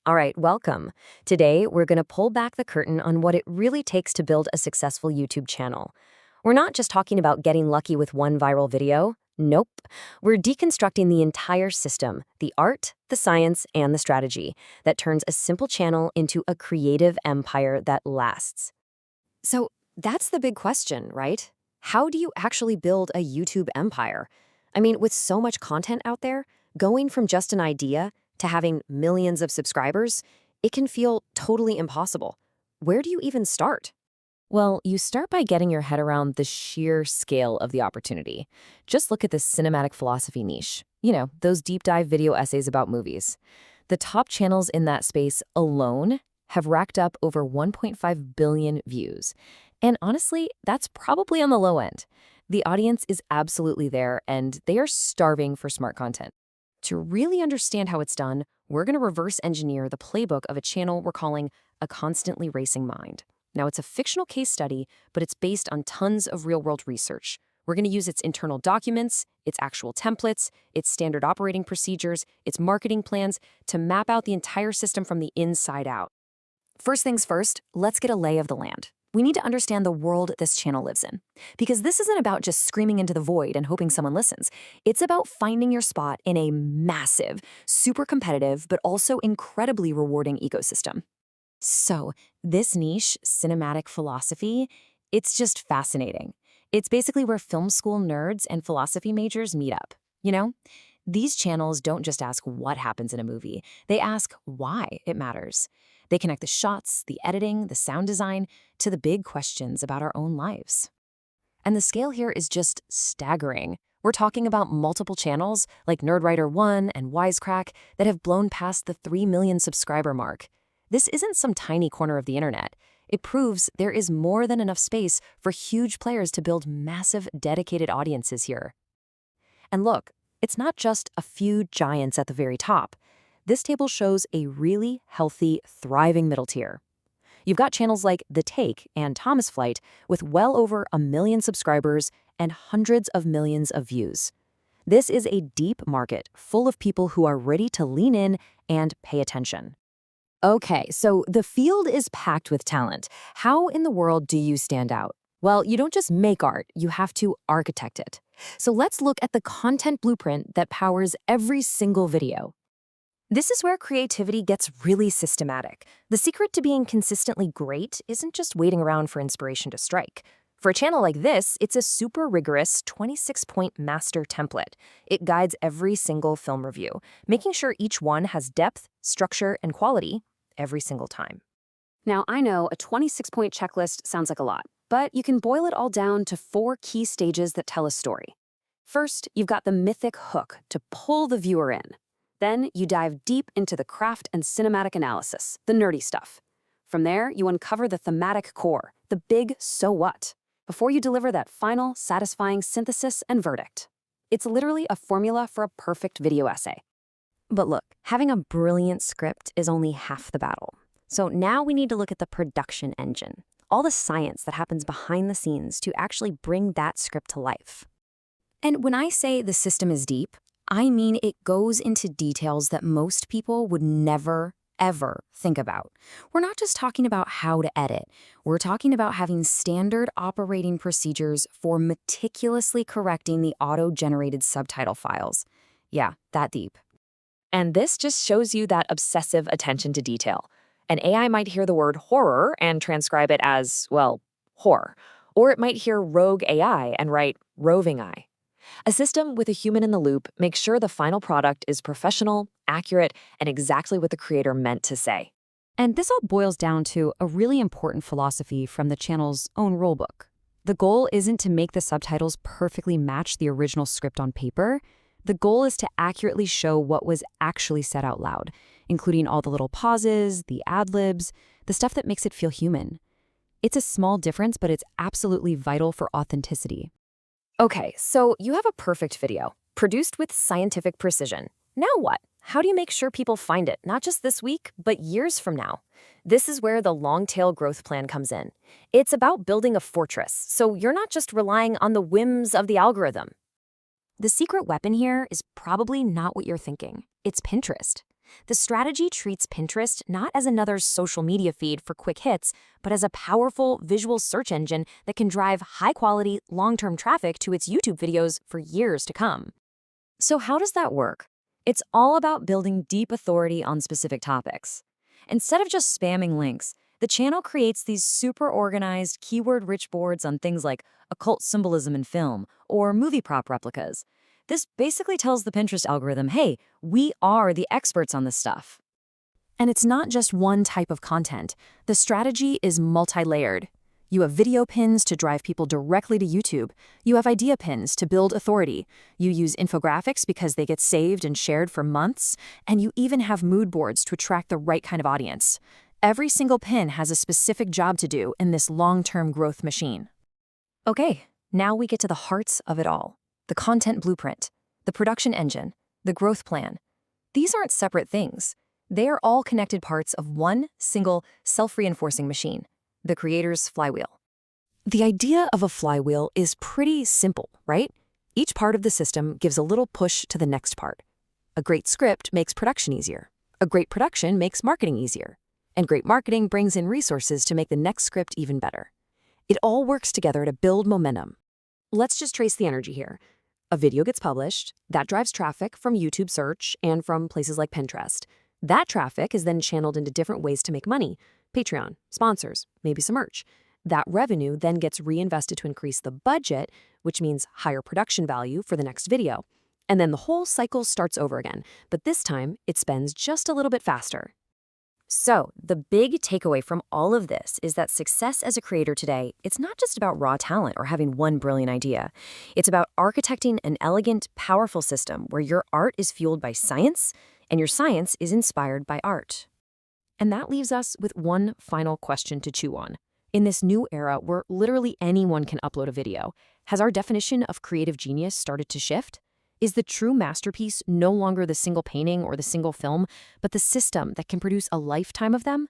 All right, welcome. Today, we're going to pull back the curtain on what it really takes to build a successful YouTube channel. We're not just talking about getting lucky with one viral video. Nope. We're deconstructing the entire system, the art, the science, and the strategy that turns a simple channel into a creative empire that lasts. So that's the big question, right? How do you actually build a YouTube empire? I mean, with so much content out there, going from just an idea to having millions of subscribers, it can feel totally impossible. Where do you even start? Well, you start by getting your head around the sheer scale of the opportunity. Just look at this cinematic philosophy niche. Those deep dive video essays about movies. The top channels in that space alone have racked up over 1.5 billion views. And honestly, that's probably on the low end. The audience is absolutely there, and they are starving for smart content. To really understand how it's done, we're going to reverse engineer the playbook of a channel we're calling A Constantly Racing Mind. Now, it's a fictional case study, but it's based on tons of real-world research. We're going to use its internal documents, its actual templates, its standard operating procedures, its marketing plans to map out the entire system from the inside out. First things first, let's get a lay of the land. We need to understand the world this channel lives in. Because this isn't about just screaming into the void and hoping someone listens. It's about finding your spot in a massive, super competitive, but also incredibly rewarding ecosystem. So, this niche, cinematic philosophy, it's just fascinating. It's basically where film school nerds and philosophy majors meet up. These channels don't just ask what happens in a movie, they ask why it matters. They connect the shots, the editing, the sound design to the big questions about our own lives. And the scale here is just staggering. We're talking about multiple channels like Nerdwriter1 and Wisecrack that have blown past the 3 million subscriber mark. This isn't some tiny corner of the internet. It proves there is more than enough space for huge players to build massive, dedicated audiences here. And look, it's not just a few giants at the very top. This table shows a really healthy, thriving middle tier. You've got channels like The Take and Thomas Flight with well over 1 million subscribers and hundreds of millions of views. This is a deep market full of people who are ready to lean in and pay attention. Okay, so the field is packed with talent. How in the world do you stand out? Well, you don't just make art, you have to architect it. So let's look at the content blueprint that powers every single video. This is where creativity gets really systematic. The secret to being consistently great isn't just waiting around for inspiration to strike. For a channel like this, it's a super rigorous 26-point master template. It guides every single film review, making sure each one has depth, structure, and quality every single time. Now, I know a 26-point checklist sounds like a lot, but you can boil it all down to 4 key stages that tell a story. First, you've got the mythic hook to pull the viewer in. Then you dive deep into the craft and cinematic analysis, the nerdy stuff. From there, you uncover the thematic core, the big so what, before you deliver that final, satisfying synthesis and verdict. It's literally a formula for a perfect video essay. But look, having a brilliant script is only half the battle. So now we need to look at the production engine, all the science that happens behind the scenes to actually bring that script to life. And when I say the system is deep, I mean it goes into details that most people would never, ever think about. We're not just talking about how to edit. We're talking about having standard operating procedures for meticulously correcting the auto-generated subtitle files. Yeah, that deep. And this just shows you that obsessive attention to detail. An AI might hear the word horror and transcribe it as, well, horror. Or it might hear rogue AI and write roving eye. A system with a human in the loop makes sure the final product is professional, accurate, and exactly what the creator meant to say. And this all boils down to a really important philosophy from the channel's own rulebook. The goal isn't to make the subtitles perfectly match the original script on paper. The goal is to accurately show what was actually said out loud, including all the little pauses, the ad-libs, the stuff that makes it feel human. It's a small difference, but it's absolutely vital for authenticity. Okay, so you have a perfect video, produced with scientific precision. Now what? How do you make sure people find it, not just this week, but years from now? This is where the long-tail growth plan comes in. It's about building a fortress, so you're not just relying on the whims of the algorithm. The secret weapon here is probably not what you're thinking. It's Pinterest. The strategy treats Pinterest not as another social media feed for quick hits, but as a powerful visual search engine that can drive high-quality, long-term traffic to its YouTube videos for years to come. So how does that work? It's all about building deep authority on specific topics. Instead of just spamming links, the channel creates these super organized, keyword-rich boards on things like occult symbolism in film or movie prop replicas. This basically tells the Pinterest algorithm, hey, we are the experts on this stuff. And it's not just one type of content. The strategy is multi-layered. You have video pins to drive people directly to YouTube. You have idea pins to build authority. You use infographics because they get saved and shared for months. And you even have mood boards to attract the right kind of audience. Every single pin has a specific job to do in this long-term growth machine. Okay, now we get to the hearts of it all. The content blueprint, the production engine, the growth plan. These aren't separate things. They are all connected parts of one single self-reinforcing machine, the creator's flywheel. The idea of a flywheel is pretty simple, right? Each part of the system gives a little push to the next part. A great script makes production easier. A great production makes marketing easier. And great marketing brings in resources to make the next script even better. It all works together to build momentum. Let's just trace the energy here. A video gets published, that drives traffic from YouTube search and from places like Pinterest. That traffic is then channeled into different ways to make money. Patreon, sponsors, maybe some merch. That revenue then gets reinvested to increase the budget, which means higher production value for the next video. And then the whole cycle starts over again, but this time it spends just a little bit faster. So, the big takeaway from all of this is that success as a creator today, it's not just about raw talent or having one brilliant idea. It's about architecting an elegant, powerful system where your art is fueled by science and your science is inspired by art. And that leaves us with one final question to chew on. In this new era where literally anyone can upload a video, has our definition of creative genius started to shift? Is the true masterpiece no longer the single painting or the single film, but the system that can produce a lifetime of them?